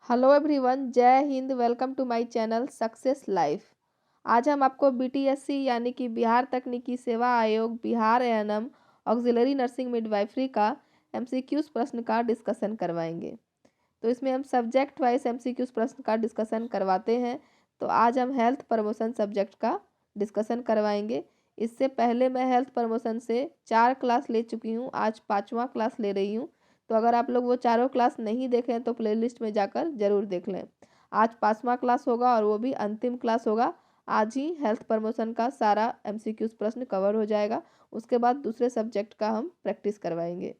Hello everyone, जय हिंद। Welcome to my channel success life. आज हम आपको बीटीएससी यानी कि बिहार तकनीकी सेवा आयोग Bihar ANM auxiliary nursing midwifery का एमसीक्यूज प्रश्न का डिस्कशन करवाएंगे। तो इसमें हम सब्जेक्ट वाइज एमसीक्यूज प्रश्न का डिस्कशन करवाते हैं। तो आज हम हेल्थ प्रमोशन सब्जेक्ट का डिस्कशन करवाएंगे। इससे पहले मैं हेल्थ प्रमोशन से 4 क्लास ले चुकी हूँ, आज 5वां क्लास ले रही हूँ। तो अगर आप लोग वो चारों क्लास नहीं देखें तो प्लेलिस्ट में जाकर ज़रूर देख लें। आज 5वां क्लास होगा और वो भी अंतिम क्लास होगा। आज ही हेल्थ प्रमोशन का सारा एमसीक्यूज प्रश्न कवर हो जाएगा। उसके बाद दूसरे सब्जेक्ट का हम प्रैक्टिस करवाएंगे।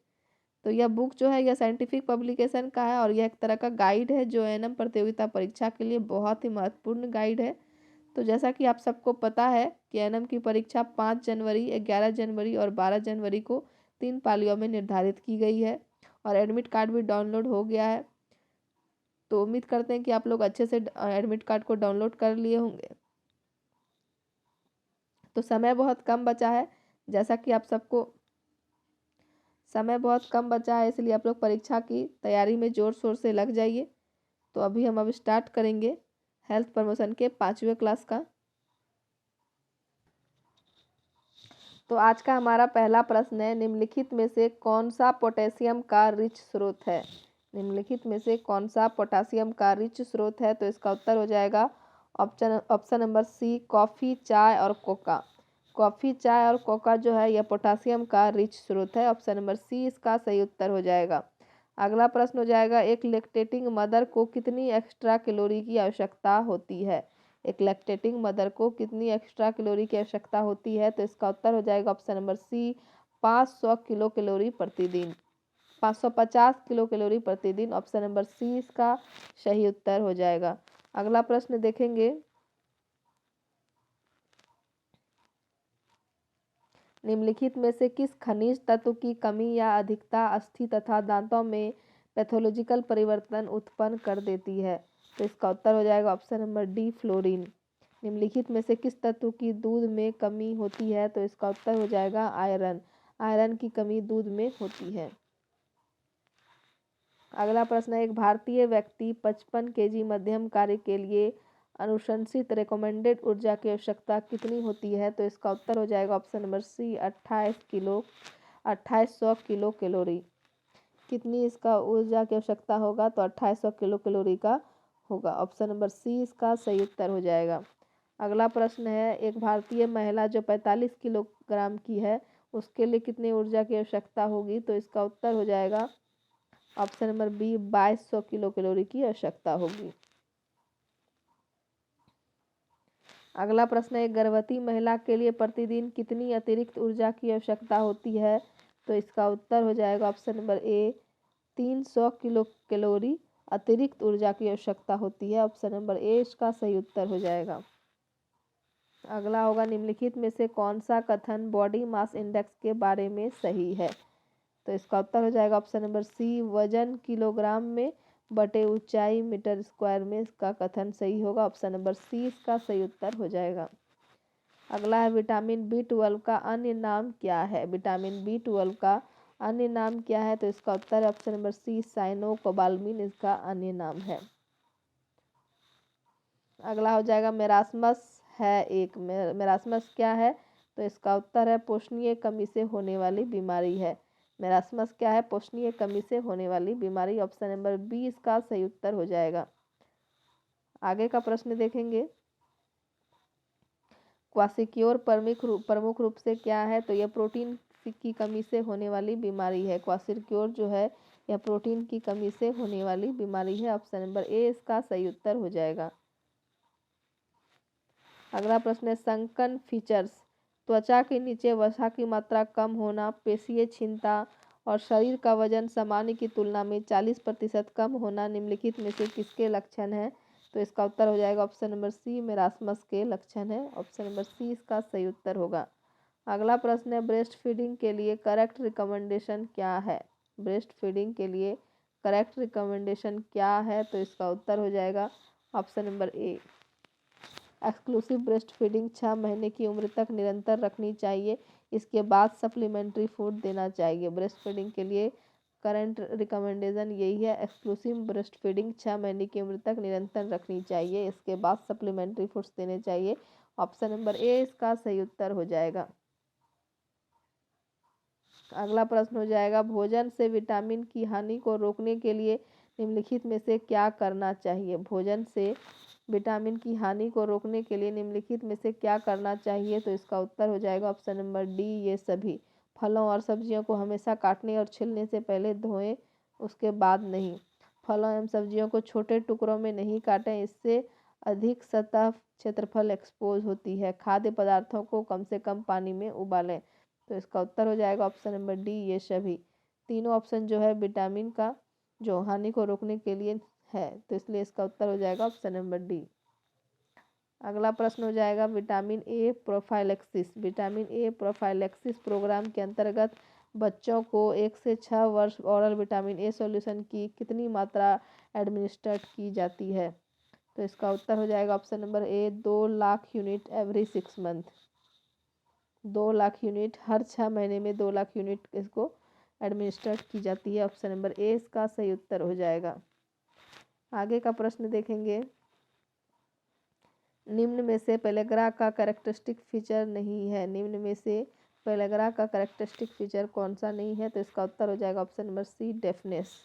तो यह बुक जो है यह साइंटिफिक पब्लिकेशन का है और यह एक तरह का गाइड है जो एएनएम प्रतियोगिता परीक्षा के लिए बहुत ही महत्वपूर्ण गाइड है। तो जैसा कि आप सबको पता है कि एएनएम की परीक्षा 5 जनवरी, 11 जनवरी और 12 जनवरी को 3 पालियों में निर्धारित की गई है और एडमिट कार्ड भी डाउनलोड हो गया है। तो उम्मीद करते हैं कि आप लोग अच्छे से एडमिट कार्ड को डाउनलोड कर लिए होंगे। तो समय बहुत कम बचा है, जैसा कि आप सबको समय बहुत कम बचा है, इसलिए आप लोग परीक्षा की तैयारी में ज़ोर शोर से लग जाइए। तो हम स्टार्ट करेंगे हेल्थ प्रमोशन के 5वें क्लास का। तो आज का हमारा पहला प्रश्न है, निम्नलिखित में से कौन सा पोटेशियम का रिच स्रोत है। निम्नलिखित में से कौन सा पोटेशियम का रिच स्रोत है। तो इसका उत्तर हो जाएगा ऑप्शन नंबर सी, कॉफ़ी, चाय और कोका। कॉफ़ी, चाय और कोका जो है यह पोटेशियम का रिच स्रोत है। ऑप्शन नंबर सी इसका सही उत्तर हो जाएगा। अगला प्रश्न हो जाएगा, एक लैक्टेटिंग मदर को कितनी एक्स्ट्रा कैलोरी की आवश्यकता होती है। एक लैक्टेटिंग मदर को कितनी एक्स्ट्रा कैलोरी की आवश्यकता होती है। तो इसका उत्तर हो जाएगा option number C, 500 kilo calorie प्रतिदिन, 550 किलो कैलोरी प्रतिदिन। ऑप्शन नंबर सी इसका सही उत्तर हो जाएगा। अगला प्रश्न देखेंगे, निम्नलिखित में से किस खनिज तत्व की कमी या अधिकता अस्थि तथा दांतों में पैथोलॉजिकल परिवर्तन उत्पन्न कर देती है। तो इसका उत्तर हो जाएगा ऑप्शन नंबर डी, फ्लोरीन। निम्नलिखित में से किस तत्व की दूध में कमी होती है। तो इसका उत्तर हो जाएगा आयरन। आयरन की कमी दूध में होती है। अगला प्रश्न है, एक भारतीय व्यक्ति 55 केजी मध्यम कार्य के लिए अनुशंसित रिकमेंडेड ऊर्जा की आवश्यकता कितनी होती है। तो इसका उत्तर हो जाएगा option number C, 2800 kilo calorie. कितनी इसका ऊर्जा की आवश्यकता होगा। तो 2800 किलो कैलोरी का होगा। ऑप्शन नंबर सी इसका सही उत्तर हो जाएगा। अगला प्रश्न है, एक भारतीय महिला जो 45 किलोग्राम की है उसके लिए कितनी ऊर्जा की आवश्यकता होगी। तो इसका उत्तर हो जाएगा option number B, 2200 kilo calorie की आवश्यकता होगी। अगला प्रश्न है, एक गर्भवती महिला के लिए प्रतिदिन कितनी अतिरिक्त ऊर्जा की आवश्यकता होती है। तो इसका उत्तर हो जाएगा ऑप्शन नंबर ए, 300 किलो कैलोरी अतिरिक्त ऊर्जा की आवश्यकता होती है। ऑप्शन नंबर ए इसका सही उत्तर हो जाएगा। अगला होगा, निम्नलिखित में से कौन सा कथन बॉडी मास इंडेक्स के बारे में सही है। तो इसका उत्तर हो जाएगा ऑप्शन नंबर सी, वजन किलोग्राम में बटे ऊंचाई मीटर स्क्वायर में। इसका कथन सही होगा। ऑप्शन नंबर सी इसका सही उत्तर हो जाएगा। अगला है, विटामिन B12 का अन्य नाम क्या है। विटामिन B12 का अन्य नाम क्या है। तो इसका उत्तर है ऑप्शन नंबर सी, साइनोकोबाल्मिन इसका अन्य नाम है। अगला हो जाएगा, मेरास्मस है एक मेरास्मस क्या है। तो इसका उत्तर है पोषणीय कमी से होने वाली बीमारी है। मेरास्मस क्या है, पोषणीय कमी से होने वाली बीमारी। ऑप्शन नंबर बी इसका सही उत्तर हो जाएगा। आगे का प्रश्न देखेंगे, क्वासिक्योर प्रमुख रूप से क्या है। तो यह प्रोटीन की कमी से होने वाली बीमारी है। क्वासिक्योर जो है यह प्रोटीन की कमी से होने वाली बीमारी है। ऑप्शन नंबर ए इसका सही उत्तर हो जाएगा। अगला प्रश्न है, संकन फीचर्स, त्वचा के नीचे वसा की मात्रा कम होना, पेशीय क्षीणता और शरीर का वजन सामान्य की तुलना में 40% कम होना निम्नलिखित में से किसके लक्षण हैं। तो इसका उत्तर हो जाएगा ऑप्शन नंबर सी, मेरास्मस के लक्षण है। ऑप्शन नंबर सी इसका सही उत्तर होगा। अगला प्रश्न है, ब्रेस्ट फीडिंग के लिए करेक्ट रिकमेंडेशन क्या है। ब्रेस्ट फीडिंग के लिए करेक्ट रिकमेंडेशन क्या है। तो इसका उत्तर हो जाएगा ऑप्शन नंबर ए, एक्सक्लूसिव ब्रेस्ट फीडिंग 6 महीने की उम्र तक निरंतर रखनी चाहिए। इसके बाद सप्लीमेंट्री फूड देना चाहिए। ब्रेस्ट फीडिंग के लिए करंट रिकमेंडेशन यही है, एक्सक्लूसिव ब्रेस्ट फीडिंग 6 महीने की उम्र तक निरंतर रखनी चाहिए। इसके बाद सप्लीमेंट्री फूड्स देने चाहिए। ऑप्शन नंबर ए इसका सही उत्तर हो जाएगा। अगला प्रश्न हो जाएगा, भोजन से विटामिन की हानि को रोकने के लिए निम्नलिखित में से क्या करना चाहिए। भोजन से विटामिन की हानि को रोकने के लिए निम्नलिखित में से क्या करना चाहिए, तो इसका उत्तर हो जाएगा ऑप्शन नंबर डी ये सभी। फलों और सब्जियों को हमेशा काटने और छीलने से पहले धोएं, उसके बाद नहीं। फलों एवं सब्जियों को छोटे टुकड़ों में नहीं काटें, इससे अधिक सतह क्षेत्रफल एक्सपोज होती है। खाद्य पदार्थों को कम से कम पानी में उबालें, तो इसका उत्तर हो जाएगा ऑप्शन नंबर डी ये सभी। तीनों ऑप्शन जो है विटामिन का जो हानि को रोकने के लिए है, तो इसलिए इसका उत्तर हो जाएगा ऑप्शन नंबर डी। अगला प्रश्न हो जाएगा, vitamin A prophylaxis. Vitamin A prophylaxis programme के अंतर्गत बच्चों को 1 से 6 वर्ष ओरल विटामिन ए सॉल्यूशन की कितनी मात्रा एडमिनिस्ट्रेट की जाती है, तो इसका उत्तर हो जाएगा option number A 2 lakh unit every 6 month. 2 lakh unit हर 6 महीने में 2 लाख यूनिट इसको एडमिनिस्ट्रेट की जाती है। ऑप्शन नंबर ए इसका सही उत्तर हो जाएगा। आगे का प्रश्न देखेंगे, निम्न में से पेलेग्रा का कैरेक्टरिस्टिक फीचर नहीं है। निम्न में से पेलेग्रा का कैरेक्टरिस्टिक फीचर कौन सा नहीं है, तो इसका उत्तर हो जाएगा ऑप्शन नंबर सी डेफनेस।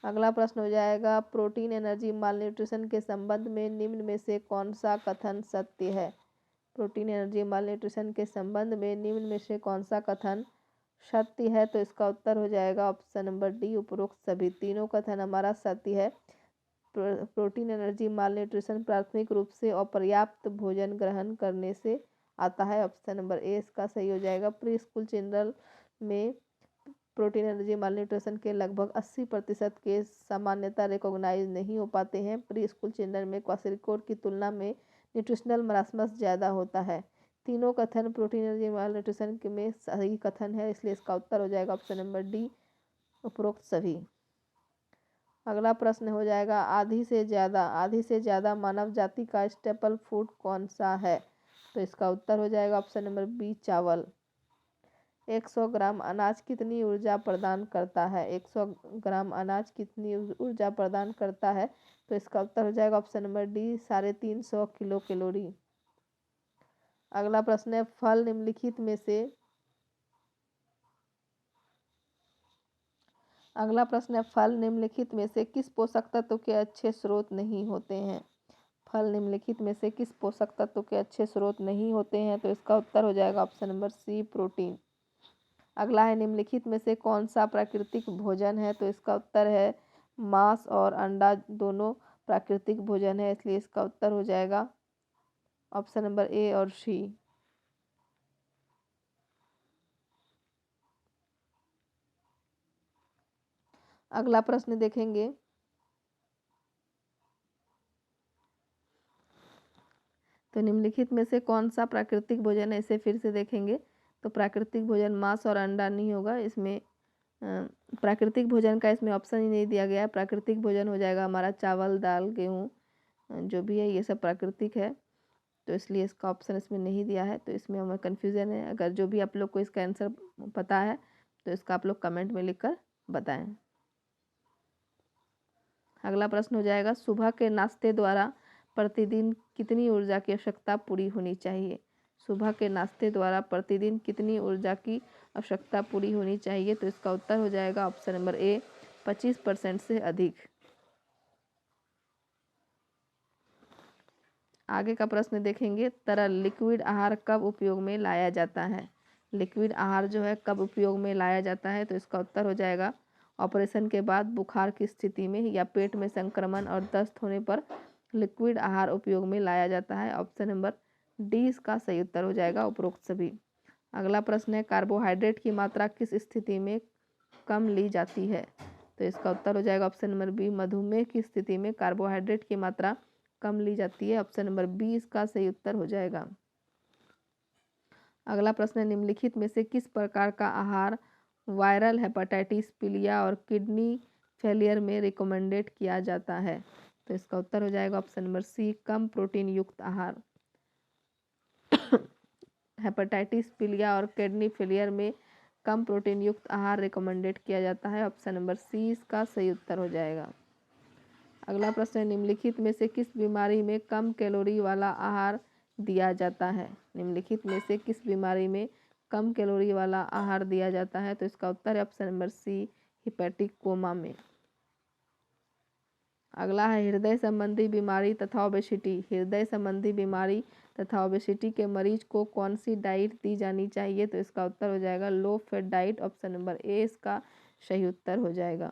अगला प्रश्न हो जाएगा, प्रोटीन एनर्जी मालन्यूट्रिशन के संबंध में निम्न में से कौन सा कथन सत्य है। प्रोटीन एनर्जी मालन्यूट्रिशन के संबंध में निम्न में से कौन सा कथन सत्य है, तो इसका उत्तर हो जाएगा ऑप्शन नंबर डी उपरोक्त सभी। तीनों कथन हमारा सत्य है। प्रोटीन एनर्जी मालन्यूट्रिशन प्राथमिक रूप से अपर्याप्त भोजन ग्रहण करने से आता है। ऑप्शन नंबर ए इसका सही हो जाएगा। प्री स्कूल चिल्ड्रन में प्रोटीन एनर्जी मालन्यूट्रिशन के लगभग 80% केस सामान्यतः रिकॉग्नाइज नहीं हो पाते हैं। प्री स्कूल चिल्ड्रन में क्वाशिरिकोड की तुलना में न्यूट्रिशनल मरासमस ज़्यादा होता है। तीनों कथन प्रोटीन एनर्जी मालन्यूट्रिशन में सही कथन है, इसलिए इसका उत्तर हो जाएगा ऑप्शन नंबर डी उपरोक्त सभी। अगला प्रश्न हो जाएगा, आधी से ज़्यादा मानव जाति का स्टेपल फूड कौन सा है, तो इसका उत्तर हो जाएगा ऑप्शन नंबर बी चावल। 100 ग्राम अनाज कितनी ऊर्जा प्रदान करता है। 100 ग्राम अनाज कितनी ऊर्जा प्रदान करता है, तो इसका उत्तर हो जाएगा option number D 350 kilo calorie. अगला प्रश्न है, फल निम्नलिखित में से किस पोषक तत्व के अच्छे स्रोत नहीं होते हैं। फल निम्नलिखित में से किस पोषक तत्व के अच्छे स्रोत नहीं होते हैं, तो इसका उत्तर हो जाएगा ऑप्शन नंबर सी प्रोटीन। अगला है, निम्नलिखित में से कौन सा प्राकृतिक भोजन है, तो इसका उत्तर है मांस और अंडा दोनों प्राकृतिक भोजन है, इसलिए इसका उत्तर हो जाएगा ऑप्शन नंबर ए और सी। अगला प्रश्न देखेंगे, तो निम्नलिखित में से कौन सा प्राकृतिक भोजन है, इसे फिर से देखेंगे। तो प्राकृतिक भोजन मांस और अंडा नहीं होगा। इसमें प्राकृतिक भोजन का इसमें ऑप्शन ही नहीं दिया गया है। प्राकृतिक भोजन हो जाएगा हमारा चावल, दाल, गेहूँ, जो भी है ये सब प्राकृतिक है, तो इसलिए इसका ऑप्शन इसमें नहीं दिया है। तो इसमें हमें कन्फ्यूज़न है। अगर जो भी आप लोग को इसका आंसर पता है तो इसका आप लोग कमेंट में लिखकर बताएं। अगला प्रश्न हो जाएगा, सुबह के नाश्ते द्वारा प्रतिदिन कितनी ऊर्जा की आवश्यकता पूरी होनी चाहिए। सुबह के नाश्ते द्वारा प्रतिदिन कितनी ऊर्जा की आवश्यकता पूरी होनी चाहिए, तो इसका उत्तर हो जाएगा ऑप्शन नंबर ए 25% से अधिक। आगे का प्रश्न देखेंगे, तरल लिक्विड आहार कब उपयोग में लाया जाता है। लिक्विड आहार जो है कब उपयोग में लाया जाता है, तो इसका उत्तर हो जाएगा ऑपरेशन के बाद, बुखार की स्थिति में, या पेट में संक्रमण और दस्त होने पर लिक्विड आहार उपयोग में लाया जाता है। ऑप्शन नंबर डी इसका सही उत्तर हो जाएगा उपरोक्त सभी। अगला प्रश्न है, कार्बोहाइड्रेट की मात्रा किस स्थिति में कम ली जाती है, तो इसका उत्तर हो जाएगा ऑप्शन नंबर बी मधुमेह की स्थिति में कार्बोहाइड्रेट की मात्रा कम ली जाती है। ऑप्शन नंबर बी इसका सही उत्तर हो जाएगा। अगला प्रश्न है, निम्नलिखित में से किस प्रकार का आहार वायरल हेपेटाइटिस, पीलिया और किडनी फेलियर में रिकमेंडेड किया जाता है, तो इसका उत्तर हो जाएगा ऑप्शन नंबर सी कम प्रोटीन युक्त आहार। हेपेटाइटिस, पीलिया और किडनी फेलियर में कम प्रोटीन युक्त आहार रिकमेंडेड किया जाता है? ऑप्शन नंबर सी इसका सही उत्तर हो जाएगा। अगला प्रश्न है, निम्नलिखित में से किस बीमारी में कम कैलोरी वाला आहार दिया जाता है? निम्नलिखित में से किस बीमारी में कम कैलोरी वाला आहार दिया जाता है? तो इसका उत्तर है option number C, hepatic coma में। अगला है, हृदय संबंधी बीमारी तथा ओबेसिटी। हृदय संबंधी बीमारी तथा ओबेसिटी के मरीज को कौन सी डाइट दी जानी चाहिए? तो इसका उत्तर हो जाएगा low fat diet. Option number A इसका सही उत्तर हो जाएगा।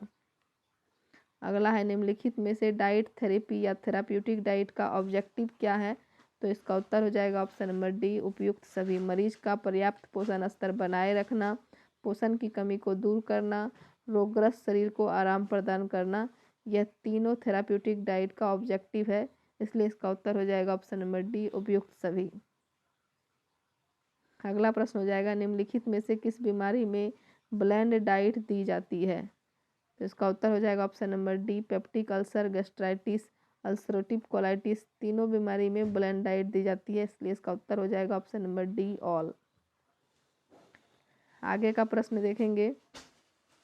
अगला है, निम्नलिखित में से डाइट थेरेपी या थेराप्यूटिक डाइट का ऑब्जेक्टिव क्या है? तो इसका उत्तर हो जाएगा ऑप्शन नंबर डी, उपयुक्त सभी। मरीज का पर्याप्त पोषण स्तर बनाए रखना, पोषण की कमी को दूर करना, रोगग्रस्त शरीर को आराम प्रदान करना, यह तीनों थेराप्यूटिक डाइट का ऑब्जेक्टिव है, इसलिए इसका उत्तर हो जाएगा ऑप्शन नंबर डी, उपयुक्त सभी। अगला प्रश्न हो जाएगा, निम्नलिखित में से किस बीमारी में ब्लेंड डाइट दी जाती है? तो इसका उत्तर हो जाएगा option number D, peptic ulcer, gastritis, ulcerative colitis, तीनों बीमारी में ब्लेंड डाइट दी जाती है, इसलिए इसका उत्तर हो जाएगा ऑप्शन नंबर डी, ऑल। आगे का प्रश्न देखेंगे,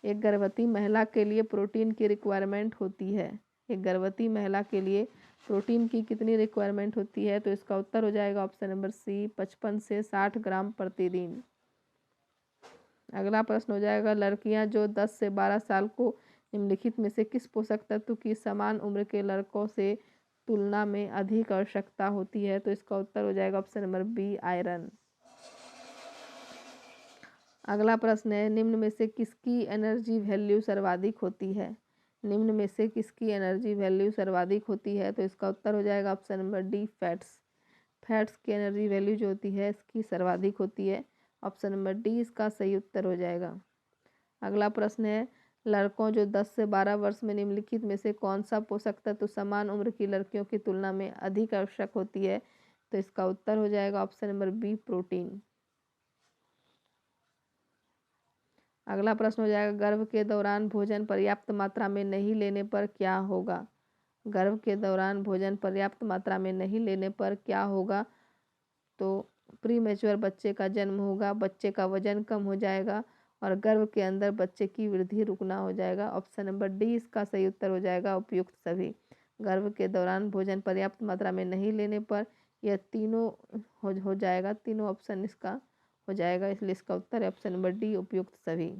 एक गर्भवती महिला के लिए प्रोटीन की रिक्वायरमेंट होती है? एक गर्भवती महिला के लिए प्रोटीन की कितनी रिक्वायरमेंट होती है? तो इसका उत्तर हो जाएगा ऑप्शन नंबर सी, 55 से 60 ग्राम प्रतिदिन। अगला प्रश्न हो जाएगा, लड़कियां जो 10 से 12 साल को निम्नलिखित में से किस पोषक तत्व की समान उम्र के लड़कों से तुलना में अधिक आवश्यकता होती है? तो इसका उत्तर हो जाएगा ऑप्शन नंबर बी, आयरन। अगला प्रश्न है, निम्न में से किसकी एनर्जी वैल्यू सर्वाधिक होती है? निम्न में से किसकी एनर्जी वैल्यू सर्वाधिक होती है? तो इसका उत्तर हो जाएगा option number D, fats. Fats की एनर्जी वैल्यू जो होती है इसकी सर्वाधिक होती है, ऑप्शन नंबर डी इसका सही उत्तर हो जाएगा। अगला प्रश्न है, लड़कों जो 10 से 12 वर्ष में निम्नलिखित में से कौन सा पोषक तत्व समान उम्र की लड़कियों की तुलना में अधिक आवश्यक होती है? तो इसका उत्तर हो जाएगा ऑप्शन नंबर बी, प्रोटीन। अगला प्रश्न हो जाएगा, गर्भ के दौरान भोजन पर्याप्त मात्रा में नहीं लेने पर क्या होगा? गर्भ के दौरान भोजन पर्याप्त मात्रा में नहीं लेने पर क्या होगा? तो प्री मैच्योर बच्चे का जन्म होगा, बच्चे का वजन कम हो जाएगा और गर्भ के अंदर बच्चे की वृद्धि रुकना हो जाएगा, ऑप्शन नंबर डी इसका सही उत्तर हो जाएगा, उपयुक्त सभी। गर्भ के दौरान भोजन पर्याप्त मात्रा में नहीं लेने पर यह तीनों हो जाएगा, तीनों ऑप्शन इसका हो जाएगा, इसलिए इसका उत्तर है ऑप्शन नंबर डी, उपयुक्त सभी।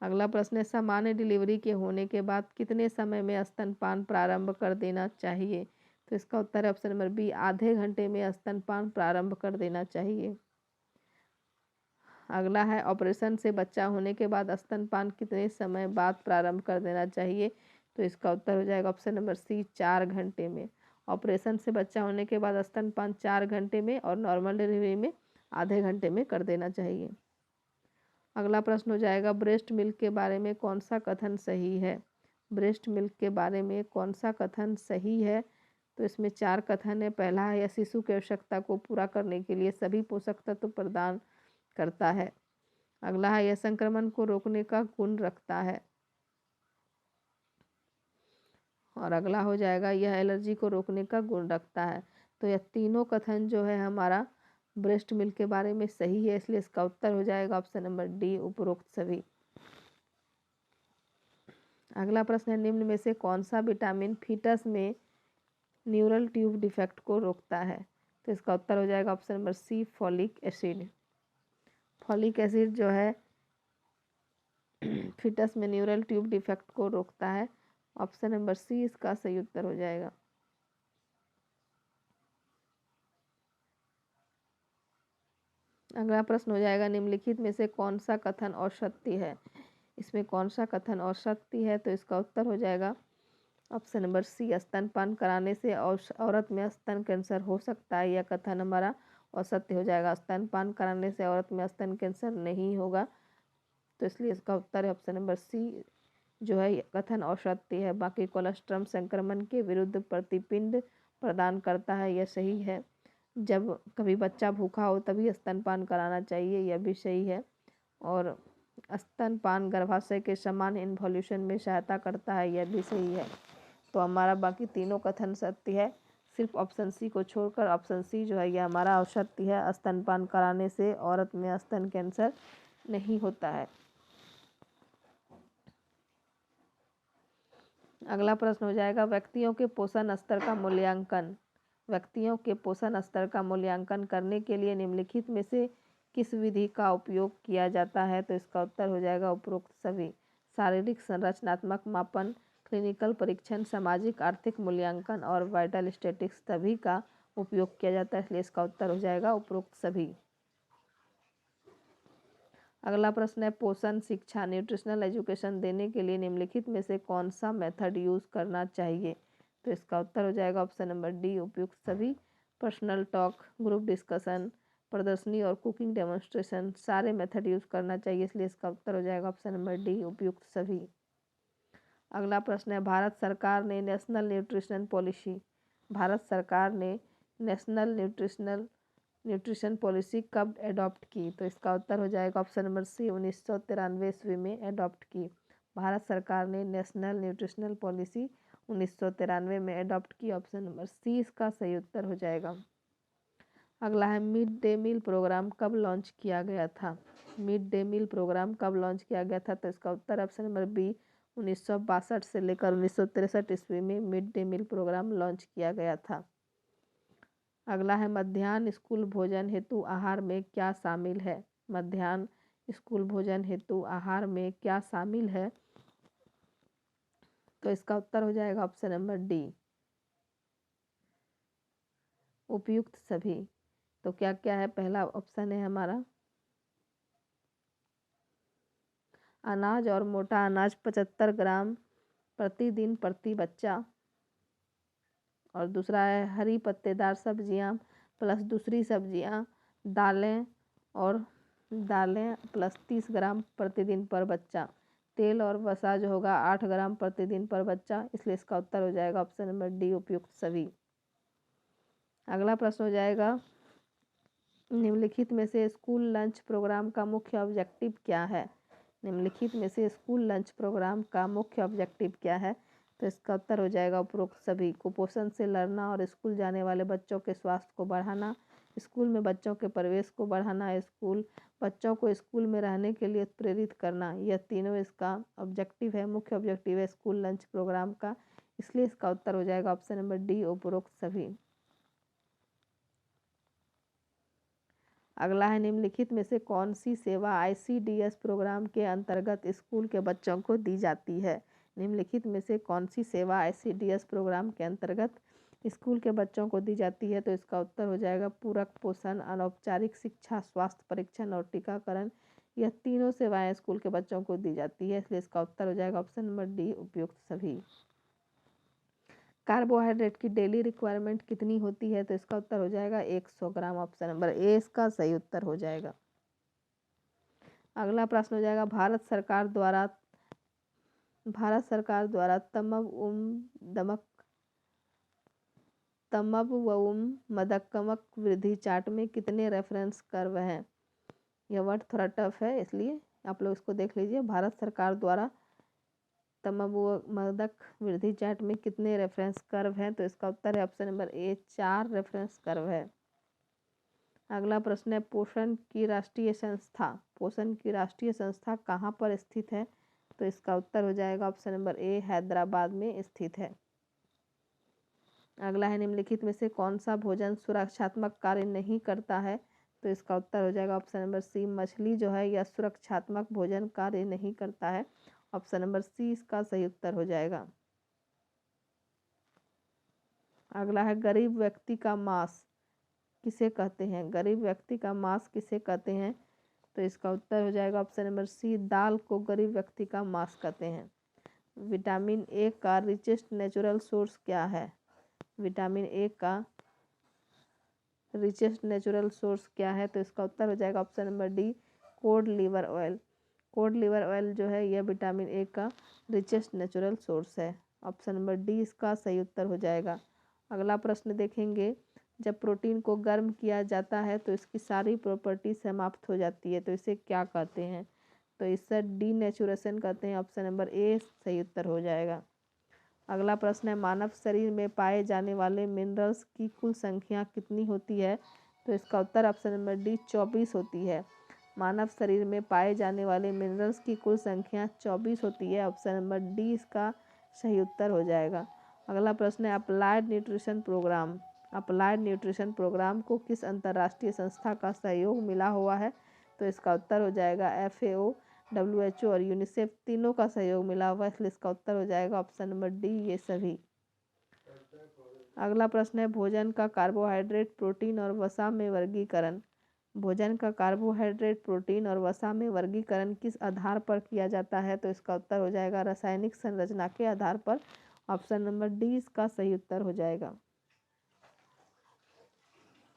अगला प्रश्न है, सामान्य डिलीवरी के होने के बाद कितने समय में स्तनपान प्रारंभ कर देना चाहिए? तो इसका उत्तर है ऑप्शन नंबर बी, आधे घंटे में स्तनपान प्रारंभ कर देना चाहिए। अगला है, ऑपरेशन से बच्चा होने के बाद स्तनपान कितने समय बाद प्रारंभ कर देना चाहिए? तो इसका उत्तर हो जाएगा ऑप्शन नंबर सी, 4 घंटे में। ऑपरेशन से बच्चा होने के बाद स्तनपान 4 घंटे में और नॉर्मल डिलीवरी में आधे घंटे में कर देना चाहिए। अगला प्रश्न हो जाएगा, ब्रेस्ट मिल्क के बारे में कौन सा कथन सही है? ब्रेस्ट मिल्क के बारे में कौन सा कथन सही है? तो इसमें 4 कथन है। पहला है, यह शिशु की आवश्यकता को पूरा करने के लिए सभी पोषक तत्व प्रदान करता है। अगला है, यह संक्रमण को रोकने का गुण रखता है। और अगला हो जाएगा, यह एलर्जी को रोकने का गुण रखता है। तो यह तीनों कथन जो है हमारा ब्रेस्ट मिल्क के बारे में सही है, इसलिए इसका उत्तर हो जाएगा ऑप्शन नंबर डी, उपरोक्त सभी। अगला प्रश्न है, निम्न में से कौन सा विटामिन फीटस में न्यूरल ट्यूब डिफेक्ट को रोकता है? तो इसका उत्तर हो जाएगा option number C, folic acid. Folic acid जो है फीटस में न्यूरल ट्यूब डिफेक्ट को रोकता है, ऑप्शन नंबर सी इसका सही उत्तर हो जाएगा। अगला प्रश्न हो जाएगा, निम्नलिखित में से कौन सा कथन असत्य है? इसमें कौन सा कथन असत्य है? तो इसका उत्तर हो जाएगा ऑप्शन नंबर सी, स्तनपान कराने से औरत में स्तन कैंसर हो सकता है, यह कथन हमारा असत्य हो जाएगा। स्तनपान कराने से औरत में स्तन कैंसर नहीं होगा, तो इसलिए इसका उत्तर है ऑप्शन नंबर सी जो है कथन असत्य है। बाकी कोलेस्ट्रम संक्रमण के विरुद्ध प्रतिपिंड प्रदान करता है, यह सही है। जब कभी बच्चा भूखा हो तभी स्तनपान कराना चाहिए, यह भी सही है। और स्तनपान गर्भाशय के समान इन्वोल्यूशन में सहायता करता है, यह भी सही है। तो हमारा बाकी तीनों कथन सत्य है, सिर्फ ऑप्शन सी को छोड़कर ऑप्शन सी जो है यह हमारा असत्य है। स्तनपान कराने से औरत में स्तन कैंसर नहीं होता है। अगला प्रश्न हो जाएगा व्यक्तियों के पोषण स्तर का मूल्यांकन। व्यक्तियों के पोषण स्तर का मूल्यांकन करने के लिए निम्नलिखित में से किस विधि का उपयोग किया जाता है? तो इसका उत्तर हो जाएगा उपरोक्त सभी। शारीरिक संरचनात्मक मापन, क्लिनिकल परीक्षण, सामाजिक आर्थिक मूल्यांकन और वाइटल स्टैटिस्टिक्स सभी का उपयोग किया जाता है, इसलिए इसका उत्तर हो जाएगा उपरोक्त सभी। अगला प्रश्न है पोषण शिक्षा न्यूट्रिशनल एजुकेशन देने के लिए निम्नलिखित में से कौन सा मेथड यूज़ करना चाहिए? तो इसका उत्तर हो जाएगा ऑप्शन नंबर डी उपयुक्त सभी। पर्सनल टॉक, ग्रुप डिस्कशन, प्रदर्शनी और कुकिंग डेमोन्स्ट्रेशन सारे मेथड यूज़ करना चाहिए, इसलिए इसका उत्तर हो जाएगा ऑप्शन नंबर डी उपयुक्त सभी। अगला प्रश्न है भारत सरकार ने नेशनल न्यूट्रिशन पॉलिसी भारत सरकार ने नेशनल न्यूट्रिशन पॉलिसी कब एडॉप्ट की? तो इसका उत्तर हो जाएगा ऑप्शन नंबर सी 1993 ईस्वी में एडॉप्ट की। भारत सरकार ने नेशनल न्यूट्रिशनल पॉलिसी 1993 में एडॉप्ट की, ऑप्शन नंबर सी इसका सही उत्तर हो जाएगा। अगला है मिड डे मील प्रोग्राम कब लॉन्च किया गया था? मिड डे मील प्रोग्राम कब लॉन्च किया गया था? तो इसका उत्तर ऑप्शन नंबर बी 1962 से लेकर 1963 ईस्वी में mid day meal programme launch किया गया था। अगला है मध्याह्न स्कूल भोजन हेतु आहार में क्या शामिल है? मध्याह्न स्कूल भोजन हेतु आहार में क्या शामिल है? तो इसका उत्तर हो जाएगा ऑप्शन नंबर डी उपयुक्त सभी। तो क्या क्या है? पहला ऑप्शन है हमारा अनाज और मोटा अनाज 75 ग्राम प्रतिदिन प्रति बच्चा, और दूसरा है हरी पत्तेदार सब्जियां प्लस दूसरी सब्जियां, दालें प्लस 30 ग्राम प्रतिदिन पर बच्चा, तेल और वसा जो होगा 8 ग्राम प्रतिदिन पर बच्चा, इसलिए इसका उत्तर हो जाएगा ऑप्शन नंबर डी उपयुक्त सभी। अगला प्रश्न हो जाएगा निम्नलिखित में से स्कूल लंच प्रोग्राम का मुख्य ऑब्जेक्टिव क्या है? निम्नलिखित में से स्कूल लंच प्रोग्राम का मुख्य ऑब्जेक्टिव क्या है? तो इसका उत्तर हो जाएगा उपरोक्त सभी। कुपोषण से लड़ना और स्कूल जाने वाले बच्चों के स्वास्थ्य को बढ़ाना, स्कूल में बच्चों के प्रवेश को बढ़ाना, बच्चों को स्कूल में रहने के लिए प्रेरित करना, यह तीनों इसका ऑब्जेक्टिव है, मुख्य ऑब्जेक्टिव है स्कूल लंच प्रोग्राम का, इसलिए इसका उत्तर हो जाएगा ऑप्शन नंबर डी उपरोक्त सभी। अगला है निम्नलिखित में से कौन सी सेवा ICDS प्रोग्राम के अंतर्गत स्कूल के बच्चों को दी जाती है? निम्नलिखित में से कौन सी सेवा ICDS प्रोग्राम के अंतर्गत स्कूल के बच्चों को दी जाती है? तो इसका उत्तर हो जाएगा पूरक पोषण, अनौपचारिक शिक्षा, स्वास्थ्य परीक्षण और टीकाकरण, यह तीनों सेवाएं स्कूल के बच्चों को दी जाती है, इसलिए इसका उत्तर हो जाएगा ऑप्शन नंबर डी उपयुक्त सभी। कार्बोहाइड्रेट की डेली रिक्वायरमेंट कितनी होती है? तो इसका उत्तर हो जाएगा 100 ग्राम, ऑप्शन नंबर ए इसका सही उत्तर हो जाएगा। अगला प्रश्न हो जाएगा भारत सरकार द्वारा तमबवुम मदक्कमक वृद्धि चार्ट में कितने रेफरेंस कर्व हैं? यह वर्ड थोड़ा टफ है, इसलिए आप लोग इसको देख लीजिए। भारत सरकार द्वारा तमबुमदक वृद्धि चार्ट में कितने रेफरेंस कर्व हैं? तो इसका उत्तर है ऑप्शन नंबर ए 4 रेफरेंस कर्व है। अगला प्रश्न है पोषण की राष्ट्रीय संस्था कहाँ पर स्थित है? तो इसका उत्तर हो जाएगा ऑप्शन नंबर ए हैदराबाद में स्थित है। अगला है निम्नलिखित में से कौन सा भोजन सुरक्षात्मक कार्य नहीं करता है? तो इसका उत्तर हो जाएगा ऑप्शन नंबर सी मछली जो है यह सुरक्षात्मक भोजन कार्य नहीं करता है, ऑप्शन नंबर सी इसका सही उत्तर हो जाएगा। अगला है गरीब व्यक्ति का मांस किसे कहते हैं? गरीब व्यक्ति का मांस किसे कहते हैं? तो इसका उत्तर हो जाएगा ऑप्शन नंबर सी दाल को गरीब व्यक्ति का मांस कहते हैं। विटामिन ए का रिचेस्ट नेचुरल सोर्स क्या है? विटामिन ए का रिचेस्ट नेचुरल सोर्स क्या है? तो इसका उत्तर हो जाएगा option number D cod liver oil. Cod liver oil जो है यह विटामिन ए का रिचेस्ट नेचुरल सोर्स है, ऑप्शन नंबर डी इसका सही उत्तर हो जाएगा। अगला प्रश्न देखेंगे जब प्रोटीन को गर्म किया जाता है तो इसकी सारी प्रॉपर्टी समाप्त हो जाती है, तो इसे क्या कहते हैं? तो इसे डीनेचुरेशन कहते हैं, ऑप्शन नंबर ए सही उत्तर हो जाएगा। अगला प्रश्न है मानव शरीर में पाए जाने वाले मिनरल्स की कुल संख्या कितनी होती है? तो इसका उत्तर ऑप्शन नंबर डी 24 होती है। मानव शरीर में पाए जाने वाले मिनरल्स की कुल संख्या 24 होती है। ऑप्शन नंबर डी इसका सही उत्तर हो जाएगा। अगला प्रश्न है applied nutrition programme. Applied nutrition programme को किस अंतर्राष्ट्रीय संस्था का सहयोग मिला हुआ है? तो इसका उत्तर हो जाएगा FAO, WHO और यूनिसेफ तीनों का सहयोग मिला हुआ है, इसलिए इसका उत्तर हो जाएगा ऑप्शन नंबर डी ये सभी। अगला प्रश्न है भोजन का कार्बोहाइड्रेट, प्रोटीन और वसा में वर्गीकरण। भोजन का कार्बोहाइड्रेट, प्रोटीन और वसा में वर्गीकरण किस आधार पर किया जाता है? तो इसका उत्तर हो जाएगा रासायनिक संरचना के आधार पर। ऑप्शन नंबर डी इसका सही उत्तर हो जाएगा।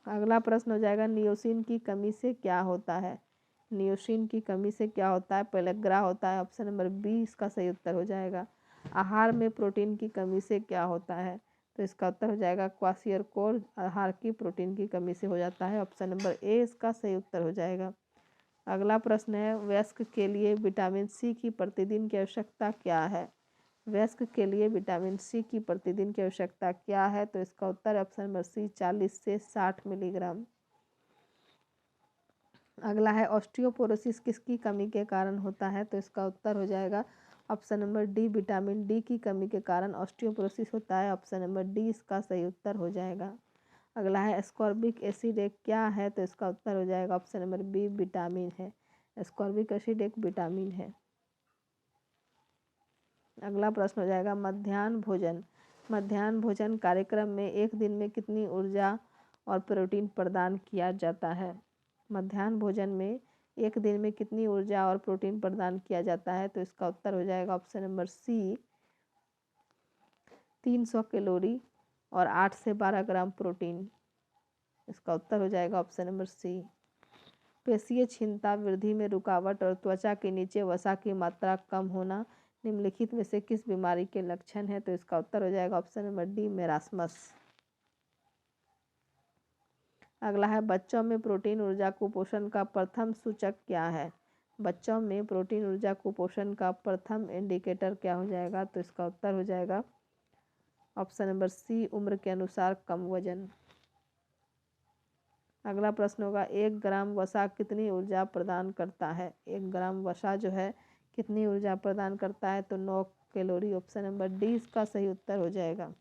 अगला प्रश्न हो जाएगा नियोसिन की कमी से क्या होता है? नियोसिन की कमी से क्या होता है? पेलेग्रा होता है। ऑप्शन नंबर बी इसका सही उत्तर हो जाएगा। आहार में प्रोटीन की कमी से क्या होता है? तो इसका उत्तर हो जाएगा क्वाशियरकोर आहार की प्रोटीन की कमी से हो जाता है। ऑप्शन नंबर ए इसका सही उत्तर हो जाएगा। अगला प्रश्न है वयस्क के लिए विटामिन सी की प्रतिदिन की आवश्यकता क्या है? वयस्क के लिए विटामिन सी की प्रतिदिन की आवश्यकता क्या है? तो इसका उत्तर ऑप्शन नंबर सी 40 से 60 मिलीग्राम। अगला है ऑस्टियोपोरोसिस किसकी कमी के कारण होता है? तो इसका उत्तर हो जाएगा option number D vitamin D की कमी के कारण ऑस्टियोपोरोसिस होता है। ऑप्शन नंबर डी इसका सही उत्तर हो जाएगा। अगला है एस्कॉर्बिक एसिड एक क्या है? तो इसका उत्तर हो जाएगा ऑप्शन नंबर बी विटामिन है। एस्कॉर्बिक एसिड एक विटामिन है। अगला प्रश्न हो जाएगा मध्याह्न भोजन। मध्याह्न भोजन कार्यक्रम में एक दिन में कितनी ऊर्जा और प्रोटीन प्रदान किया जाता है? मध्याह्न भोजन में एक दिन में कितनी ऊर्जा और प्रोटीन प्रदान किया जाता है? तो इसका उत्तर हो जाएगा ऑप्शन नंबर सी 300 कैलोरी और 8 से 12 ग्राम प्रोटीन। इसका उत्तर हो जाएगा ऑप्शन नंबर सी। पेशीय क्षीणता, वृद्धि में रुकावट और त्वचा के नीचे वसा की मात्रा कम होना निम्नलिखित में से किस बीमारी के लक्षण है? तो इसका उत्तर हो जाएगा ऑप्शन नंबर डी मेरास्मस। अगला है बच्चों में प्रोटीन ऊर्जा कुपोषण का प्रथम सूचक क्या है? बच्चों में प्रोटीन ऊर्जा कुपोषण का प्रथम इंडिकेटर क्या हो जाएगा? तो इसका उत्तर हो जाएगा ऑप्शन नंबर सी उम्र के अनुसार कम वजन। अगला प्रश्न होगा 1 ग्राम वसा कितनी ऊर्जा प्रदान करता है? 1 ग्राम वसा जो है कितनी ऊर्जा प्रदान करता है? तो 9 कैलोरी। ऑप्शन नंबर डी इसका सही उत्तर हो जाएगा।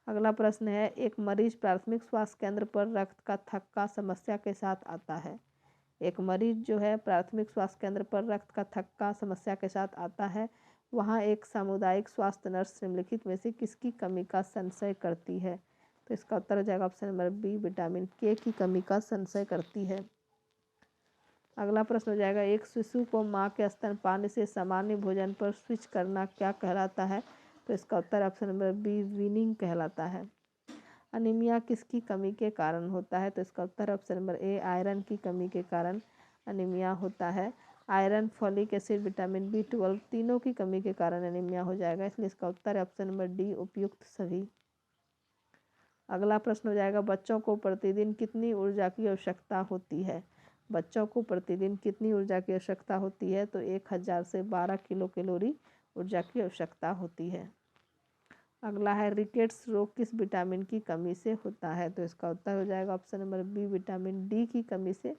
अगला प्रश्न है एक मरीज प्राथमिक स्वास्थ्य केंद्र पर रक्त का थक्का समस्या के साथ आता है। एक मरीज जो है प्राथमिक स्वास्थ्य केंद्र पर रक्त का थक्का समस्या के साथ आता है। वहाँ एक सामुदायिक स्वास्थ्य नर्स निम्नलिखित में से किसकी कमी का संशय करती है? तो इसका उत्तर हो जाएगा ऑप्शन नंबर बी विटामिन के की कमी का संशय करती है। अगला प्रश्न हो जाएगा एक शिशु को माँ के स्तनपान से सामान्य भोजन पर स्विच करना क्या कहलाता है? तो इसका उत्तर ऑप्शन नंबर बी वीनिंग कहलाता है। अनीमिया किसकी कमी के कारण होता है? तो इसका उत्तर ऑप्शन नंबर ए आयरन की कमी के कारण अनीमिया होता है। Iron, folic acid, vitamin B12 तीनों की कमी के कारण अनीमिया हो जाएगा, इसलिए इसका उत्तर है ऑप्शन नंबर डी उपयुक्त सभी। अगला प्रश्न हो जाएगा बच्चों को प्रतिदिन कितनी ऊर्जा की आवश्यकता होती है? बच्चों को प्रतिदिन कितनी ऊर्जा की आवश्यकता होती है? तो 1000 से 12 किलो कैलोरी ऊर्जा की आवश्यकता होती है। अगला है रिकेट्स रोग किस विटामिन की कमी से होता है? तो इसका उत्तर हो जाएगा option number B vitamin D की कमी से,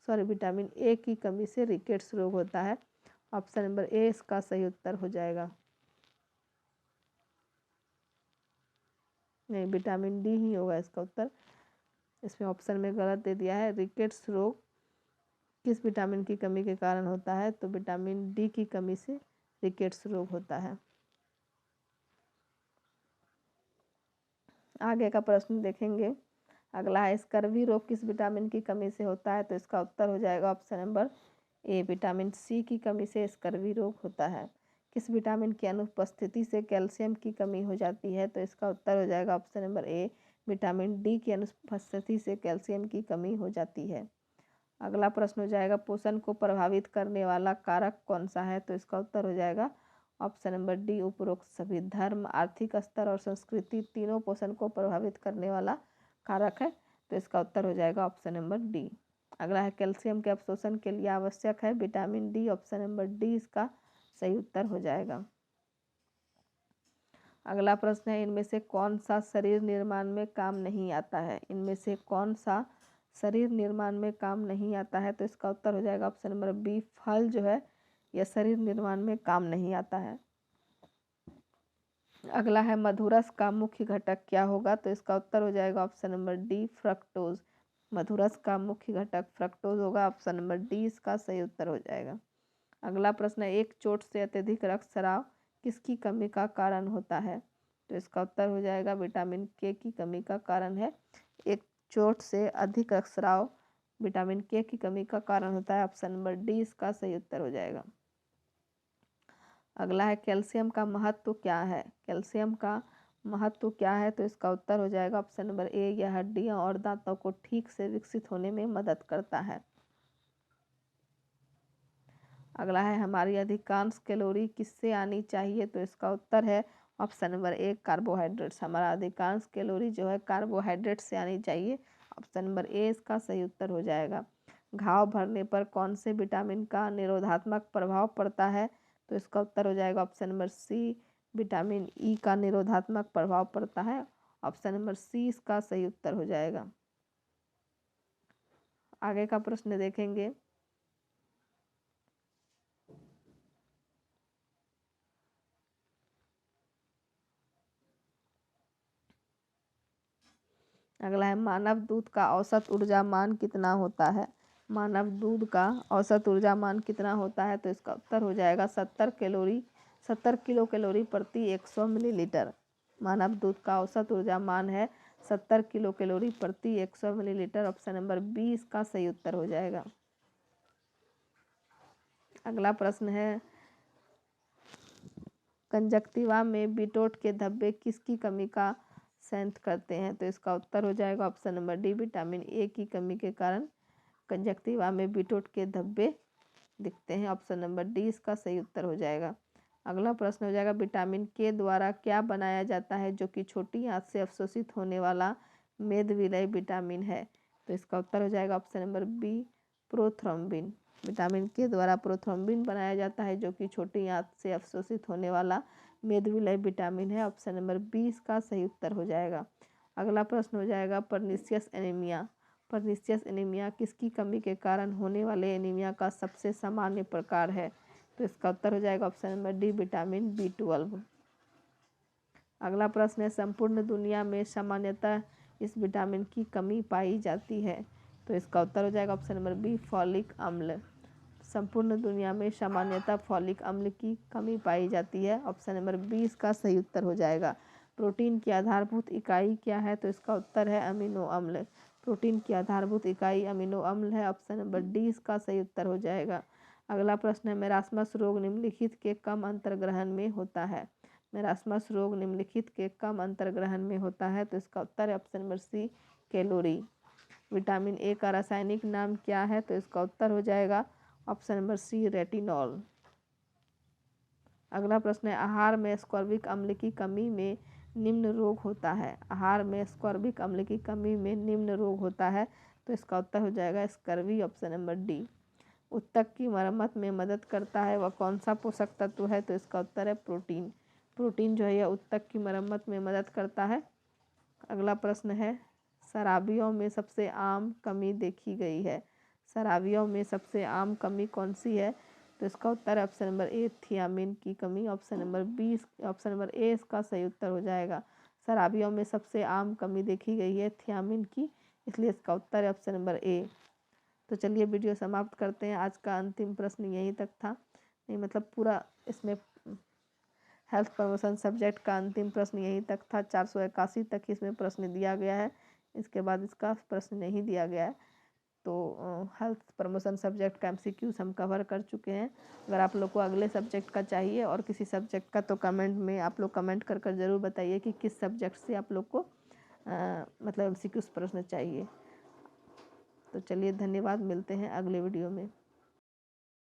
विटामिन ए की कमी से रिकेट्स रोग होता है। ऑप्शन नंबर ए इसका सही उत्तर हो जाएगा। नहीं, विटामिन डी ही होगा इसका उत्तर, इसमें ऑप्शन में गलत दे दिया है। रिकेट्स रोग किस विटामिन की कमी के कारण होता है? तो विटामिन डी की कमी से रिकेट्स रोग होता है। आगे का प्रश्न देखेंगे। अगला है स्कर्वी रोग किस विटामिन की कमी से होता है? तो इसका उत्तर हो जाएगा option number A vitamin C की कमी से स्कर्वी रोग होता है। किस विटामिन की अनुपस्थिति से कैल्शियम की कमी हो जाती है? तो इसका उत्तर हो जाएगा option number A vitamin D की अनुपस्थिति से कैल्शियम की कमी हो जाती है। अगला प्रश्न हो जाएगा पोषण को प्रभावित करने वाला कारक कौन सा है? तो इसका उत्तर हो जाएगा ऑप्शन नंबर डी उपरोक्त सभी। धर्म, आर्थिक स्तर और संस्कृति तीनों पोषण को प्रभावित करने वाला कारक है, तो इसका उत्तर हो जाएगा ऑप्शन नंबर डी। अगला है कैल्शियम के अवशोषण के लिए आवश्यक है vitamin D. Option number D इसका सही उत्तर हो जाएगा। अगला प्रश्न है इनमें से कौन सा शरीर निर्माण में काम नहीं आता है? इनमें से कौन सा शरीर निर्माण में काम नहीं आता है, तो इसका उत्तर हो जाएगा ऑप्शन नंबर बी, फल जो है यह शरीर निर्माण में काम नहीं आता है। अगला है मधुरस का मुख्य घटक क्या होगा, तो इसका उत्तर हो जाएगा ऑप्शन नंबर डी, फ्रक्टोज। मधुरस का मुख्य घटक फ्रक्टोज होगा, ऑप्शन नंबर डी इसका सही उत्तर हो जाएगा। अगला प्रश्न है, एक चोट से अत्यधिक रक्तस्राव किसकी कमी का कारण होता है, तो इसका उत्तर हो जाएगा विटामिन के की कमी का कारण है। एक चोट से अधिक रक्तस्राव विटामिन के की कमी का कारण होता है, ऑप्शन नंबर डी इसका सही उत्तर हो जाएगा। अगला है, कैल्शियम का महत्व क्या है, कैल्शियम का महत्व क्या है, तो इसका उत्तर हो जाएगा ऑप्शन नंबर ए, यह हड्डियां और दांतों को ठीक से विकसित होने में मदद करता है। अगला है, हमारी अधिकांश कैलोरी किससे आनी चाहिए, तो इसका उत्तर है ऑप्शन नंबर ए, कार्बोहाइड्रेट्स। हमारा अधिकांश कैलोरी जो है कार्बोहाइड्रेट से आनी चाहिए, ऑप्शन नंबर ए इसका सही उत्तर हो जाएगा। घाव भरने पर कौन से विटामिन का निरोधात्मक प्रभाव पड़ता है, तो इसका उत्तर हो जाएगा option number C, vitamin E का निरोधात्मक प्रभाव पड़ता है, ऑप्शन नंबर सी इसका सही उत्तर हो जाएगा। आगे का प्रश्न देखेंगे। अगला है, मानव दूध का औसत ऊर्जा मान कितना होता है, मानव दूध का औसत ऊर्जा मान कितना होता है, तो इसका उत्तर हो जाएगा 70 किलो कैलोरी प्रति 100 मिलीलीटर। मानव दूध का औसत ऊर्जा मान है 70 किलो कैलोरी प्रति 100 मिलीलीटर, ऑप्शन नंबर बी इसका सही उत्तर हो जाएगा। अगला प्रश्न है, कंजक्टिवा में बीटरूट के धब्बे किसकी कमी का शांत करते हैं, तो इसका उत्तर हो जाएगा option number D, vitamin A की कमी के कारण कंजक्टिवा में बीटरूट के धब्बे दिखते हैं, ऑप्शन नंबर डी इसका सही उत्तर हो जाएगा। अगला प्रश्न हो जाएगा, विटामिन के द्वारा क्या बनाया जाता है जो कि छोटी आंत से अवशोषित होने वाला मेदविलय विटामिन है, तो इसका उत्तर हो जाएगा option number B, prothrombin. Vitamin K द्वारा प्रोथ्रोम्बिन बनाया जाता है जो कि छोटी आंत से अवशोषित होने वाला मेदविलय विटामिन है, ऑप्शन नंबर बी इसका सही उत्तर हो जाएगा। अगला प्रश्न हो जाएगा, पर्नीशियस एनीमिया। पर्नीशियस एनीमिया किसकी कमी के कारण होने वाले एनीमिया का सबसे सामान्य प्रकार है, तो इसका उत्तर हो जाएगा option number D, vitamin B12। अगला प्रश्न है, संपूर्ण दुनिया में सामान्यतः इस विटामिन की कमी पाई जाती है, तो इसका उत्तर हो जाएगा ऑप्शन नंबर बी, फॉलिक अम्ल। संपूर्ण दुनिया में सामान्यतः फॉलिक अम्ल की कमी पाई जाती है, ऑप्शन नंबर बी इसका सही उत्तर हो जाएगा। प्रोटीन की आधारभूत इकाई क्या है, तो इसका उत्तर है अमीनो अम्ल। प्रोटीन की आधारभूत इकाई अमीनो अम्ल है, ऑप्शन नंबर डी इसका सही उत्तर हो जाएगा। अगला प्रश्न है, मेरास्मस रोग निम्नलिखित के कम अंतर्ग्रहण में होता है, मेरास्मस रोग निम्नलिखित के कम अंतर्ग्रहण में होता है, तो इसका उत्तर है option number C, calorie. Vitamin A का रासायनिक नाम क्या है, तो इसका उत्तर हो जाएगा ऑप्शन नंबर सी, रेटिनॉल। अगला प्रश्न है, आहार में स्कॉर्बिक अम्ल की कमी में निम्न रोग होता है, आहार में स्कॉर्बिक अम्ल की कमी में निम्न रोग होता है, तो इसका उत्तर हो जाएगा स्कर्वी, ऑप्शन नंबर डी। उत्तक की मरम्मत में मदद करता है वह कौन सा पोषक तत्व है, तो इसका उत्तर है प्रोटीन। प्रोटीन जो है यह उत्तक की मरम्मत में मदद करता है। अगला प्रश्न है, शराबियों में सबसे आम कमी देखी गई है, शराबियों में सबसे आम कमी कौन सी है, तो इसका उत्तर है ऑप्शन नंबर ए, थियामिन की कमी, option number B, option number A इसका सही उत्तर हो जाएगा। शराबियों में सबसे आम कमी देखी गई है थियामिन की, इसलिए इसका उत्तर है ऑप्शन नंबर ए। तो चलिए वीडियो समाप्त करते हैं। आज का अंतिम प्रश्न यहीं तक था, नहीं मतलब पूरा इसमें हेल्थ प्रमोशन सब्जेक्ट का अंतिम प्रश्न यहीं तक था। 481 तक इसमें प्रश्न दिया गया है, इसके बाद इसका प्रश्न नहीं दिया गया है। तो हेल्थ प्रमोशन सब्जेक्ट का MCQs हम कवर कर चुके हैं। अगर आप लोग को अगले सब्जेक्ट का चाहिए और किसी सब्जेक्ट का, तो कमेंट में आप लोग कमेंट कर कर ज़रूर बताइए कि किस सब्जेक्ट से आप लोग को मतलब MCQs प्रश्न चाहिए। तो चलिए धन्यवाद, मिलते हैं अगले वीडियो में।